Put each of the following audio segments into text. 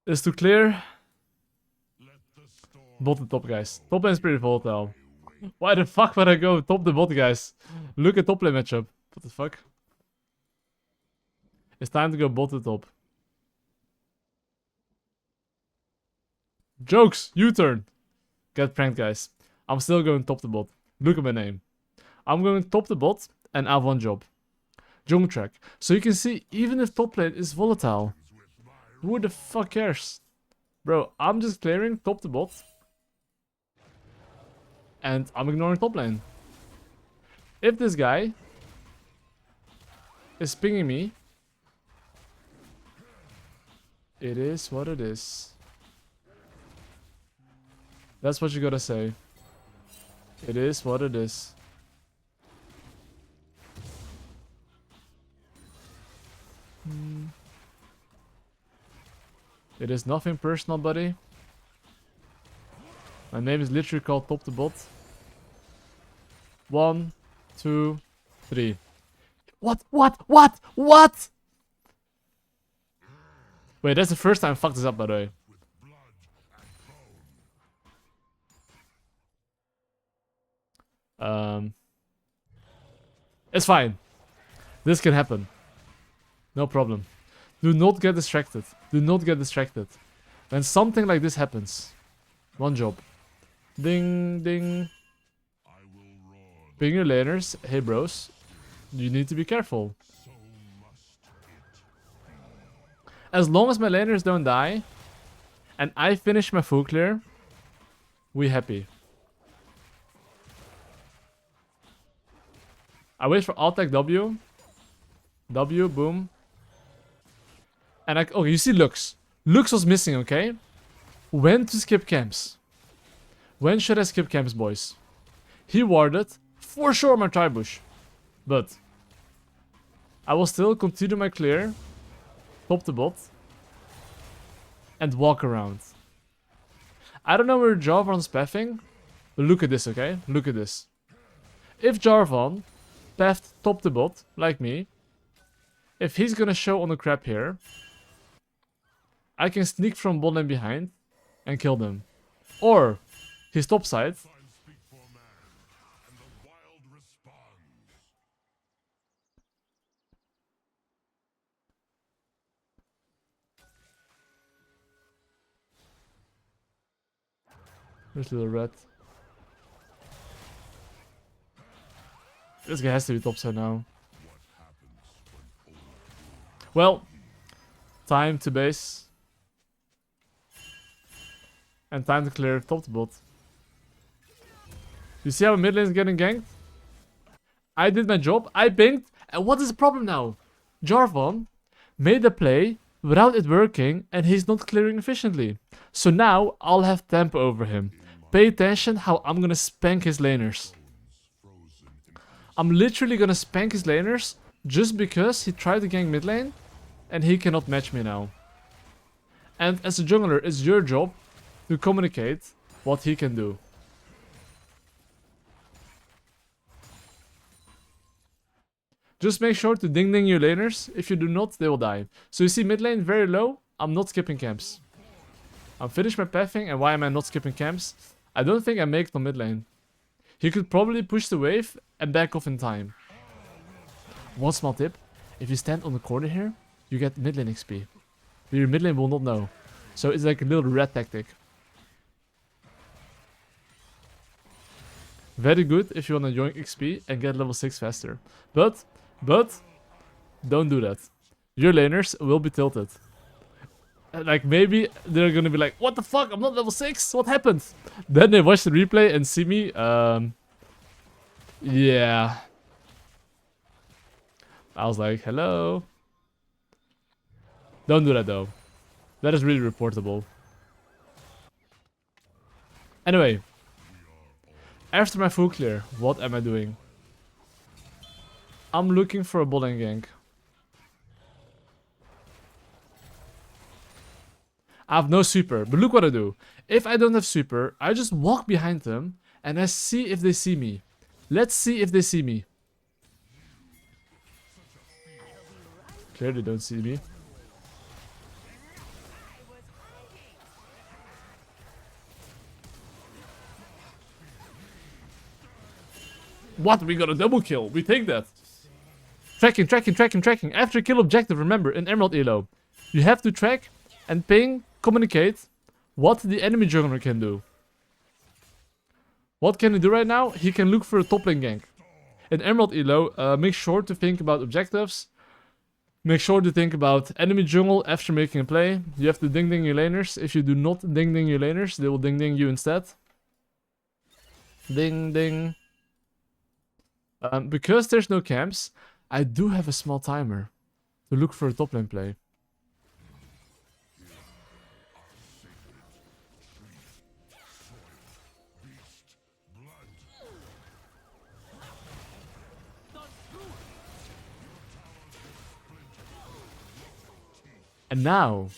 is to clear bot the top, guys. Top lane is pretty volatile. Why the fuck would I go top the bot, guys? Look at top lane matchup. What the fuck? It's time to go bot the top. Jokes! U-turn! Get pranked, guys. I'm still going top the bot. Look at my name. I'm going top the bot and I have one job. Jungle track. So you can see, even if top lane is volatile, who the fuck cares? Bro, I'm just clearing top the bot. And I'm ignoring top lane. If this guy is pinging me, it is what it is. That's what you gotta say. It is what it is. It is nothing personal, buddy. My name is literally called top the bot. 1, 2, 3. What? Wait, that's the first time I fucked this up, by the way. It's fine. This can happen. No problem. Do not get distracted. Do not get distracted. When something like this happens, one job. Ding, ding. Ping your laners. Hey, bros. You need to be careful. As long as my laners don't die, and I finish my full clear, we happy. I wait for alt tag W. W, boom. And oh, you see Lux. Lux was missing, okay? When to skip camps? When should I skip camps, boys? He warded for sure my tribush. But I will still continue my clear. Top the bot. And walk around. I don't know where Jarvan's pathing. But look at this, okay? Look at this. If Jarvan pathed top the bot, like me, if he's gonna show on the crap here, I can sneak from bot lane behind and kill them. Or his top side. There's little red. This guy has to be top side now. Well, time to base. And time to clear top to bot. You see how mid lane is getting ganked? I did my job, I pinged, and what is the problem now? Jarvan made a play without it working and he's not clearing efficiently. So now I'll have tempo over him. Pay attention how I'm gonna spank his laners. I'm literally gonna spank his laners just because he tried to gank mid lane and he cannot match me now. And as a jungler, it's your job to communicate what he can do. Just make sure to ding your laners. If you do not, they will die. So you see mid lane very low. I'm not skipping camps. I'm finished my pathing, and why am I not skipping camps? I don't think I make it on mid lane. He could probably push the wave and back off in time. One small tip. If you stand on the corner here, you get mid lane XP. But your mid lane will not know. So it's like a little red tactic. Very good if you want to join XP and get level 6 faster. But, don't do that. Your laners will be tilted. Like, maybe they're gonna be like, what the fuck, I'm not level 6, what happened? Then they watch the replay and see me, yeah. I was like, hello. Don't do that though. That is really reportable. Anyway. After my full clear, what am I doing? I'm looking for a bot lane gank. I have no sweeper, but look what I do. If I don't have sweeper, I just walk behind them and I see if they see me. Let's see if they see me. Clearly don't see me. What? We got a double kill. We take that. Tracking, tracking, tracking, tracking. After kill objective, remember, in Emerald Elo, you have to track and ping, communicate what the enemy jungler can do. What can he do right now? He can look for a top lane gank. In Emerald Elo, make sure to think about objectives. Make sure to think about enemy jungle after making a play. You have to ding ding your laners. If you do not ding ding your laners, they will ding ding you instead. Ding ding. Because there's no camps, I do have a small timer to look for a top lane play. And now,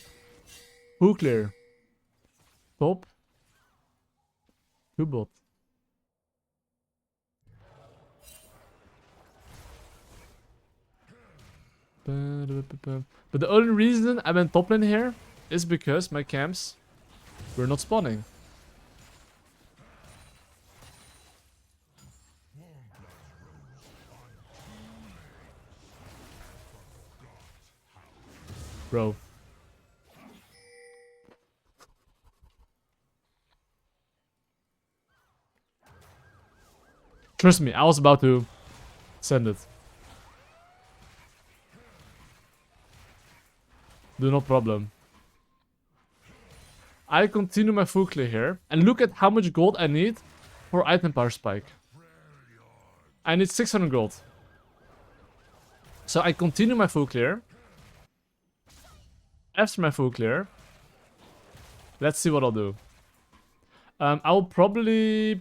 who clear? Top. Who bot? But the only reason I went top lane here is because my camps were not spawning. Bro. Trust me, I was about to send it. Do no problem. I continue my full clear here. And look at how much gold I need for item power spike. I need 600 gold. So I continue my full clear. After my full clear, let's see what I'll do. I will probably...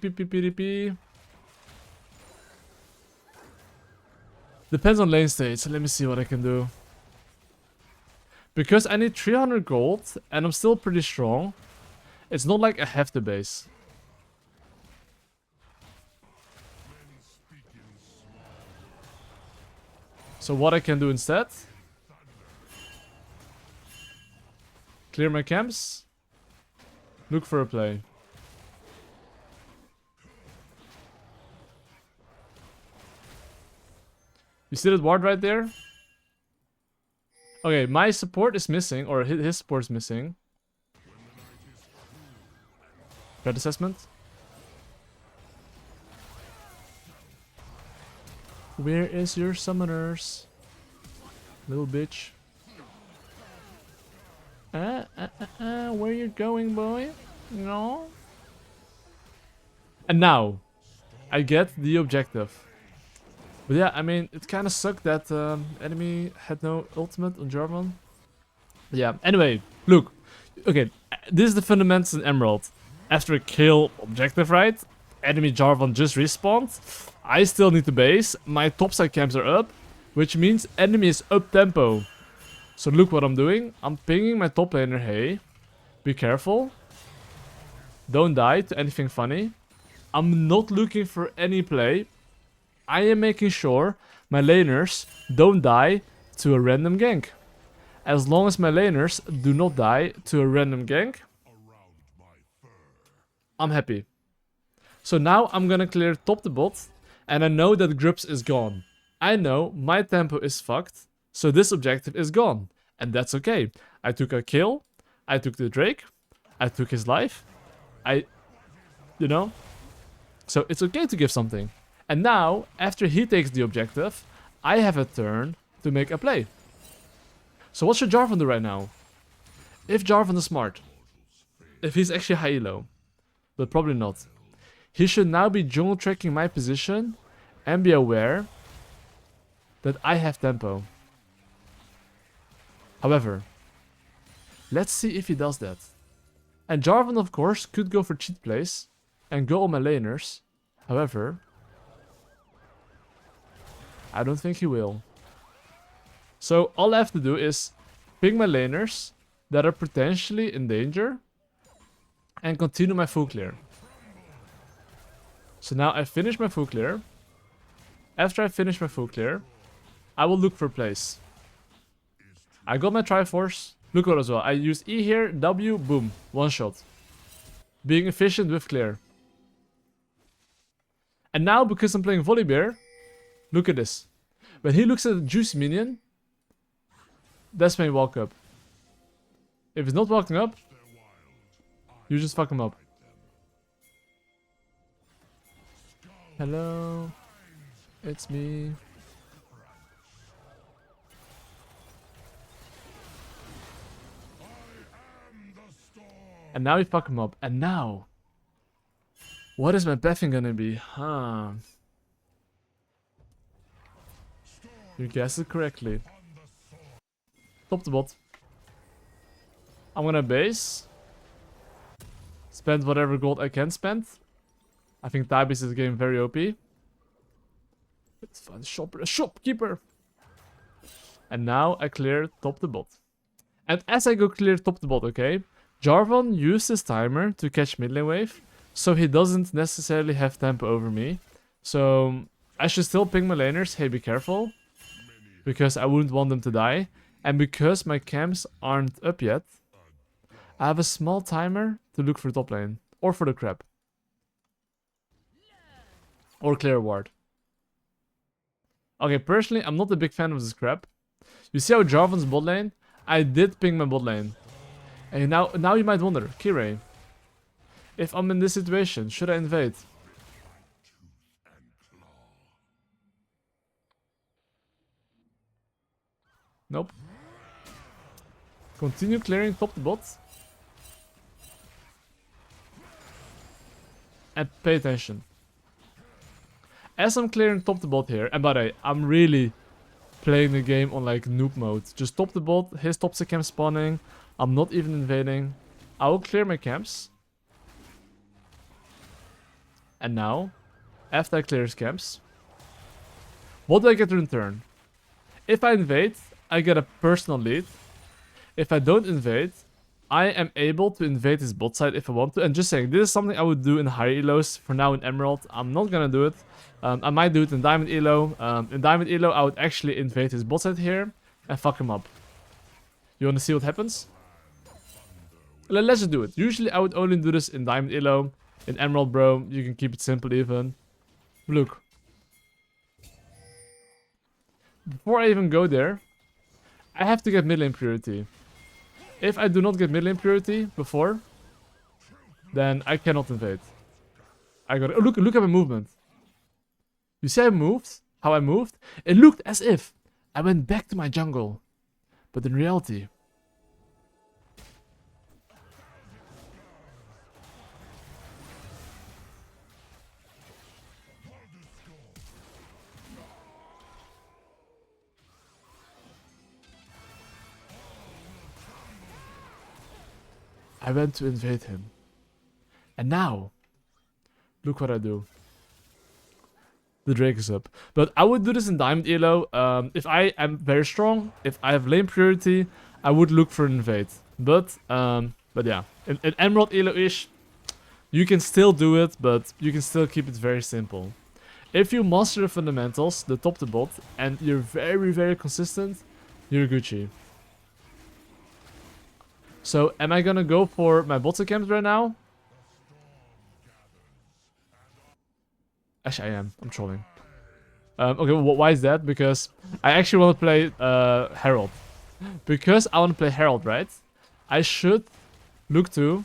Depends on lane state, so let me see what I can do. Because I need 300 gold, and I'm still pretty strong, it's not like I have to base. So what I can do instead... Clear my camps. Look for a play. You see that ward right there? Okay, my support is missing, or his support is missing. Threat assessment. Where is your summoners? Little bitch. Where you going, boy? No. And now, I get the objective. But yeah, I mean, it kind of sucked that enemy had no ultimate on JARVAN. Yeah, anyway, look. Okay, this is the fundamentals in Emerald. After a kill objective, right? Enemy JARVAN just respawned. I still need to base. My topside camps are up, which means enemy is up tempo. So look what I'm doing. I'm pinging my top laner, hey. Be careful. Don't die to anything funny. I'm not looking for any play. I am making sure my laners don't die to a random gank. As long as my laners do not die to a random gank, I'm happy. So now I'm gonna clear top to bot, and I know that Grubbs is gone. I know my tempo is fucked, so this objective is gone. And that's okay. I took a kill, I took the Drake, I took his life, you know? So it's okay to give something. And now, after he takes the objective, I have a turn to make a play. So what should JARVAN do right now? If JARVAN is smart, if he's actually high elo, but probably not, he should now be jungle tracking my position and be aware that I have tempo. However, let's see if he does that. And JARVAN, of course, could go for cheat plays and go on my laners. However, I don't think he will. So all I have to do is ping my laners that are potentially in danger and continue my full clear. So now I finish my full clear. After I finish my full clear, I will look for plays. I got my Triforce. Look what as well. I used E here, W, boom, one shot. Being efficient with clear. And now, because I'm playing Volibear, look at this. When he looks at a juicy minion, that's when you walk up. If he's not walking up, you just fuck him up. Hello, it's me. And now you fuck him up. And now, what is my pathing gonna be? Huh. You guessed it correctly. Top to bot. I'm gonna base. Spend whatever gold I can spend. I think Tabis is getting very OP. Let's find a shopkeeper. And now I clear top to bot. And as I go clear top to bot, okay, Jarvan used his timer to catch mid lane wave, so he doesn't necessarily have tempo over me. So I should still ping my laners, hey, be careful, because I wouldn't want them to die. And because my camps aren't up yet, I have a small timer to look for top lane, or for the crab. Or clear ward. Okay, personally, I'm not a big fan of this crab. You see how Jarvan's bot lane? I did ping my bot lane. And now you might wonder, KIREI, if I'm in this situation, should I invade? Nope. Continue clearing top to bot. And pay attention. As I'm clearing top to bot here, and by the way, I'm really playing the game on like noob mode. Just top to bot, his toxic camp spawning. I'm not even invading. I will clear my camps. And now, after I clear his camps, what do I get in return? If I invade, I get a personal lead. If I don't invade, I am able to invade his bot side if I want to. And just saying, this is something I would do in higher elos. For now in Emerald, I'm not gonna do it. I might do it in Diamond elo. In Diamond elo, I would actually invade his bot side here and fuck him up. You wanna see what happens? Let's just do it. Usually I would only do this in Diamond elo. In Emerald, bro, you can keep it simple even. Look. Before I even go there, I have to get mid lane priority. If I do not get mid lane priority before, then I cannot invade. I got it. Oh, look at my movement. You see how I moved? It looked as if I went back to my jungle. But in reality, I went to invade him. And now, look what I do. The Drake is up. But I would do this in Diamond elo. If I am very strong, if I have lane priority, I would look for an invade. But yeah, in Emerald elo-ish, you can still do it, but you can still keep it very simple. If you master the fundamentals, the top to bot, and you're very, very consistent, you're Gucci. So, am I gonna go for my bot camps right now? Actually, I am. I'm trolling. Okay, why is that? Because I actually want to play Herald. Because I want to play Herald, right? I should look to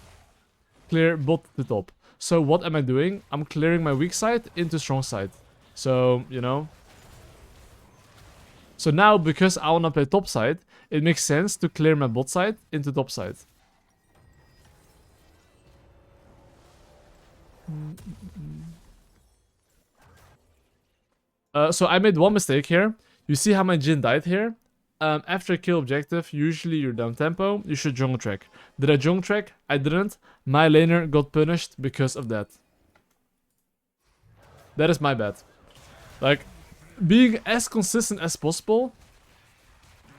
clear bot to top. So what am I doing? I'm clearing my weak side into strong side. So, you know. So now, because I want to play top side, it makes sense to clear my bot side into top side. So I made one mistake here. You see how my Jhin died here? After a kill objective, usually you're down tempo, you should jungle track. Did I jungle track? I didn't. My laner got punished because of that. That is my bad. Like, being as consistent as possible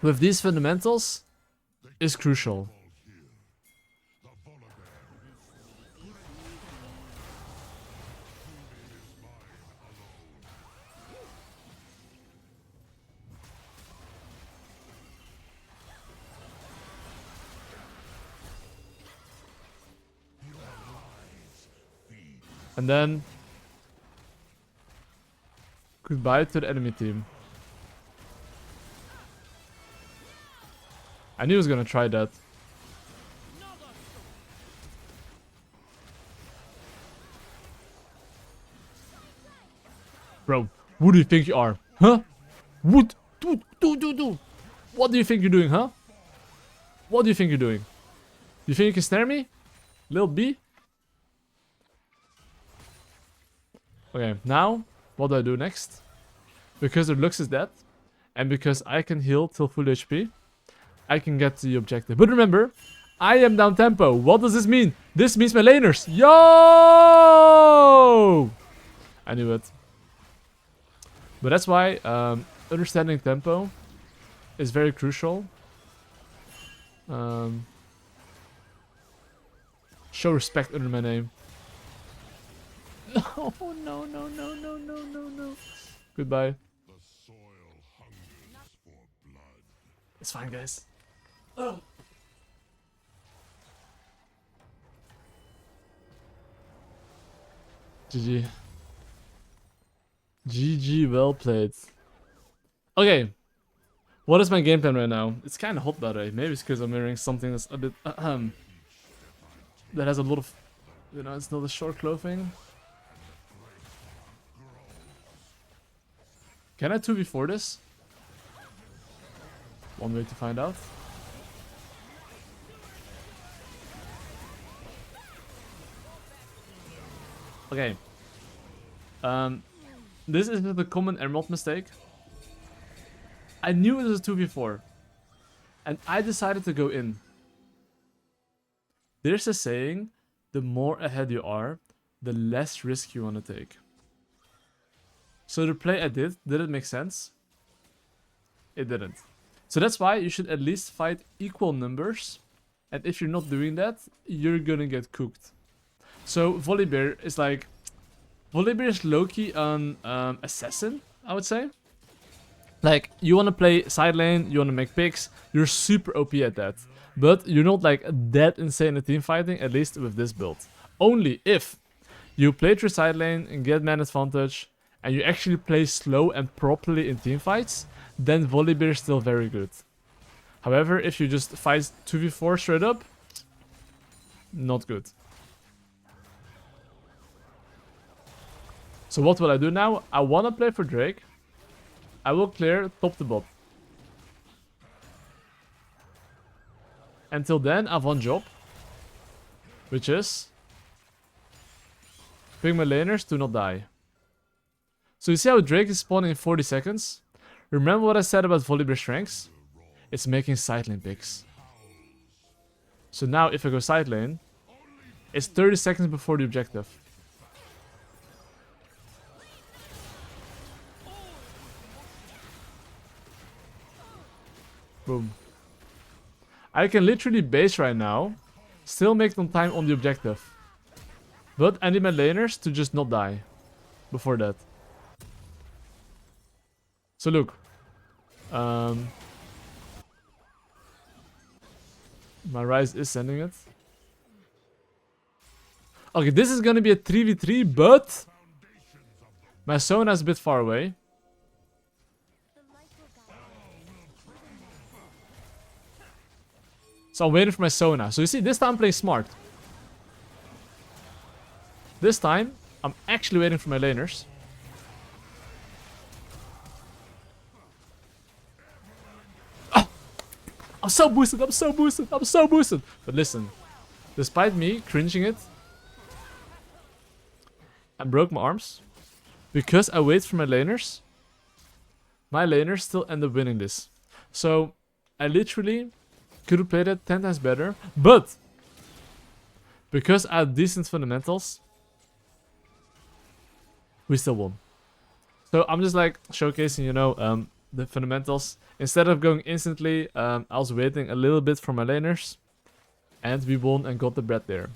with these fundamentals is crucial. And then Goodbye to the enemy team. I knew he was gonna try that. Bro, who do you think you are? Huh? What? Do. What do you think you're doing, huh? What do you think you're doing? You think you can snare me? Lil B? Okay, now, what do I do next? Because their Lux is dead, and because I can heal till full HP, I can get the objective. But remember, I am down tempo. What does this mean? This means my laners. Yo! I knew it. But that's why understanding tempo is very crucial. Show respect under my name. Oh, no. Goodbye. It's fine, guys. Oh. GG. GG, well played. Okay. What is my game plan right now? It's kind of hot, by the way. Maybe it's because I'm wearing something that's a bit... that has a lot of... You know, it's not a short clothing. Can I 2v4 this? One way to find out. Okay. This is the common Emerald mistake. I knew it was a 2v4. And I decided to go in. There's a saying, the more ahead you are, the less risk you want to take. So the play I did it make sense? It didn't. So that's why you should at least fight equal numbers. And if you're not doing that, you're gonna get cooked. So VOLIBEAR is like... VOLIBEAR is low-key an assassin, I would say. Like, you want to play side lane, you want to make picks, you're super OP at that. But you're not like that insane at team fighting, at least with this build. Only if you play through side lane and get man advantage, and you actually play slow and properly in team fights, then VOLIBEAR is still very good. However, if you just fight 2v4 straight up, not good. So what will I do now? I want to play for Drake. I will clear top to bot. Until then, I have one job. Which is... pick my laners to not die. So you see how Drake is spawning in 40 seconds? Remember what I said about VOLIBEAR strengths? It's making side lane picks. So now if I go side lane, it's 30 seconds before the objective. Boom. I can literally base right now, still make some time on the objective. But I need my laners to just not die before that. So look. My Ryze is sending it. Okay, this is gonna be a 3v3, but my Sona is a bit far away. So I'm waiting for my Sona. So you see, this time I'm playing smart. This time, I'm actually waiting for my laners. Oh! I'm so boosted, I'm so boosted, I'm so boosted! But listen, despite me cringing it, I broke my arms. Because I wait for my laners still end up winning this. So, I literally could have played it 10 times better, but because I had decent fundamentals, we still won. So I'm just like showcasing, you know, the fundamentals. Instead of going instantly, I was waiting a little bit for my laners, and we won and got the bread there.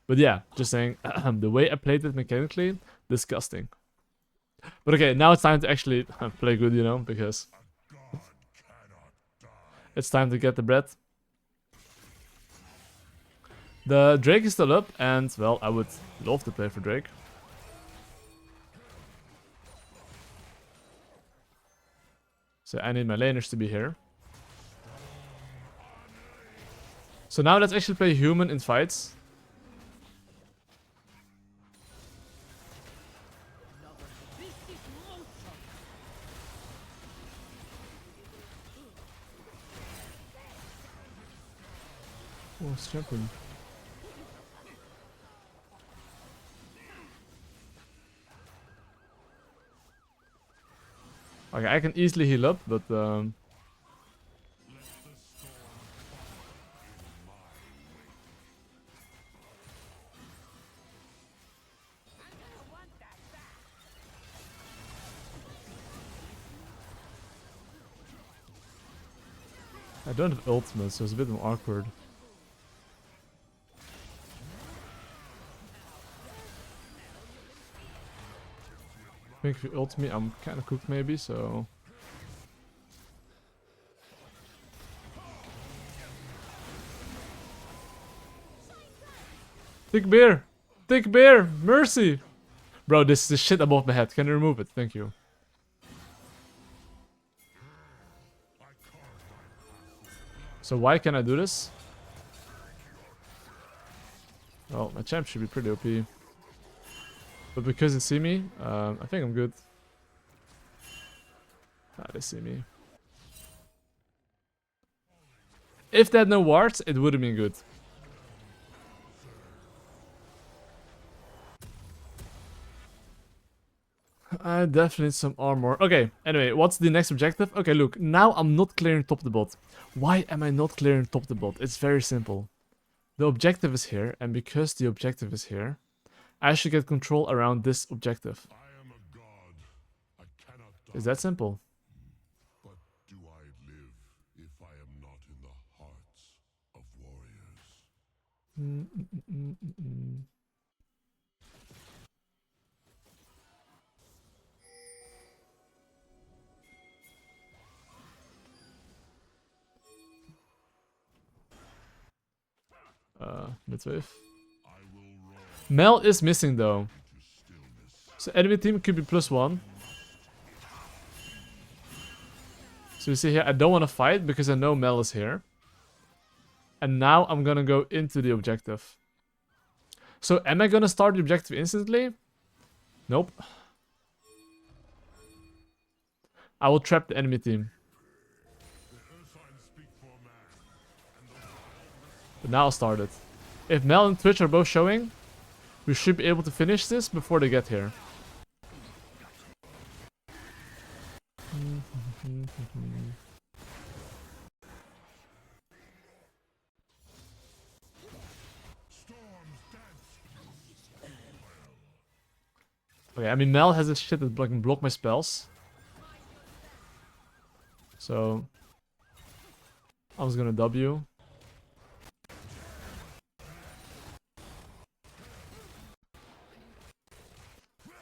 But yeah, just saying, the way I played it mechanically, disgusting. But okay, now it's time to actually play good, you know, because it's time to get the bread. The Drake is still up, and, well, I would love to play for Drake. So I need my laners to be here. So now let's actually play human in fights. Oh, what's happening? Okay, I can easily heal up, but I don't have ultimate, so it's a bit more awkward. I think if you ult me, I'm kind of cooked maybe, so... Thick bear! Thick bear! Mercy! Bro, this is shit above my head. Can you remove it? Thank you. So why can I do this? Well, my champ should be pretty OP. But because they see me, I think I'm good. Ah, they see me. If they had no wards, it would have been good. I definitely need some armor. Okay, anyway, what's the next objective? Okay, look, now I'm not clearing top the bot. Why am I not clearing top the bot? It's very simple. The objective is here, and because the objective is here, I should get control around this objective. Is that simple? But do I live if I am not in the hearts of warriors? Mid-wave. Mel is missing though. So enemy team could be +1. So you see here, I don't want to fight because I know Mel is here. And now I'm gonna go into the objective. So am I gonna start the objective instantly? Nope. I will trap the enemy team. But now I'll start it. If Mel and Twitch are both showing, we should be able to finish this before they get here. Okay, I mean Mel has this shit that can block my spells. So I was gonna W.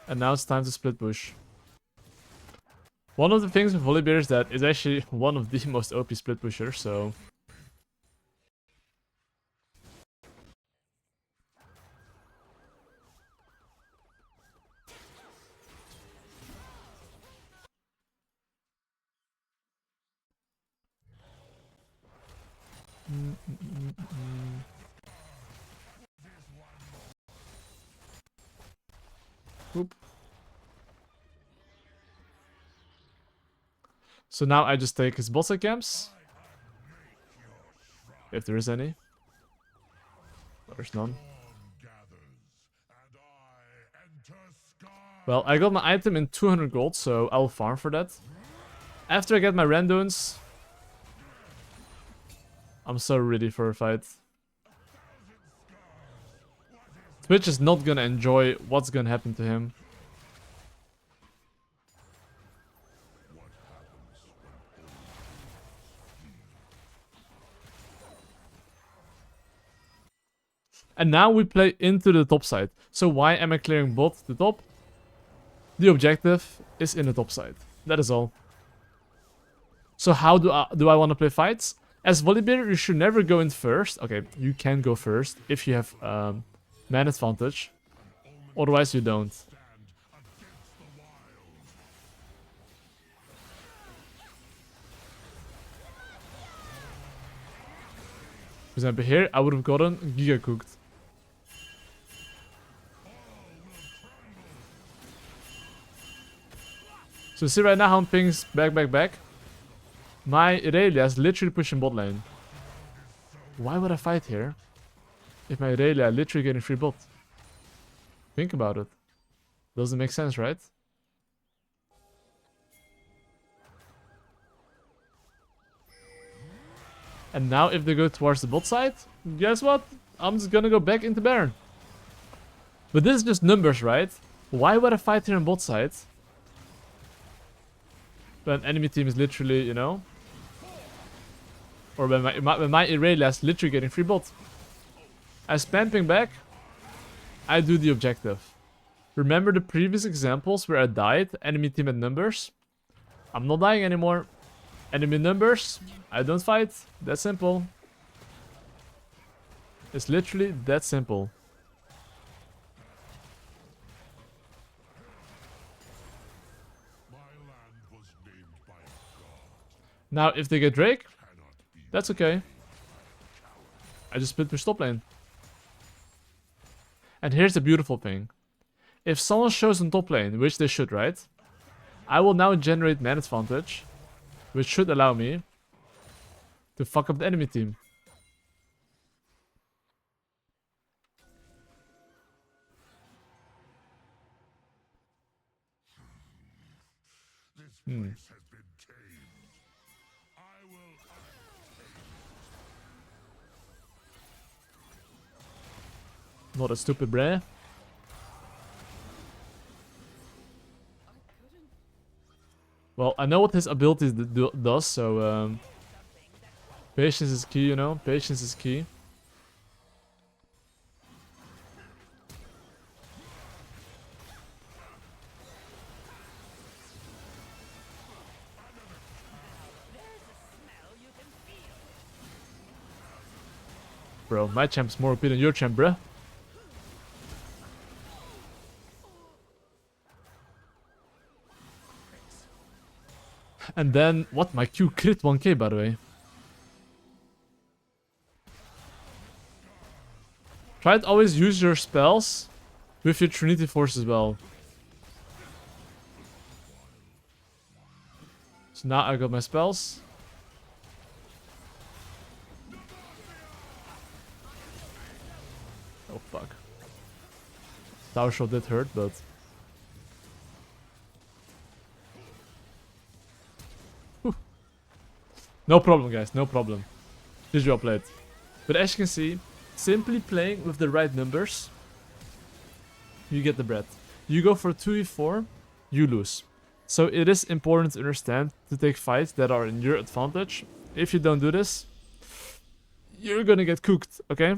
And now it's time to split push. One of the things with Volibear is that it's actually one of the most OP split pushers, so... Oop. So now I just take his bossa camps. If there is any. There's none. Well, I got my item in 200 gold, so I'll farm for that. After I get my randoms, I'm so ready for a fight. Twitch is not gonna enjoy what's gonna happen to him. And now we play into the top side. So why am I clearing bot the top? The objective is in the top side. That is all. So how do I want to play fights? As Volibear, you should never go in first. Okay, you can go first if you have man advantage. Otherwise you don't. For example, here I would have gotten Giga cooked. So see right now how I'm pings back. My Irelia is literally pushing bot lane. Why would I fight here if my Irelia literally getting free bot? Think about it. Doesn't make sense, right? And now if they go towards the bot side, guess what? I'm just gonna go back into Baron. But this is just numbers, right? Why would I fight here on bot side? When enemy team is literally, you know... Or when my Irelia is literally getting free bot. I spam ping back. I do the objective. Remember the previous examples where I died, enemy team at numbers? I'm not dying anymore. Enemy numbers, I don't fight. That's simple. It's literally that simple. Now, if they get Drake, that's okay. I just split push top lane. And here's the beautiful thing. If someone shows on top lane, which they should, right? I will now generate man advantage, which should allow me to fuck up the enemy team. Not a stupid bruh. Well, I know what his abilities does, so patience is key, you know? Patience is key. Bro, my champ's more OP than your champ, bruh. And then, what? My Q crit 1k, by the way. Try to always use your spells with your Trinity Force as well. So now I got my spells. Oh fuck. Tower shot did hurt, but... No problem, guys, no problem. This is well played. But as you can see, simply playing with the right numbers, you get the bread. You go for 2v4, you lose. So it is important to understand to take fights that are in your advantage. If you don't do this, you're gonna get cooked, okay?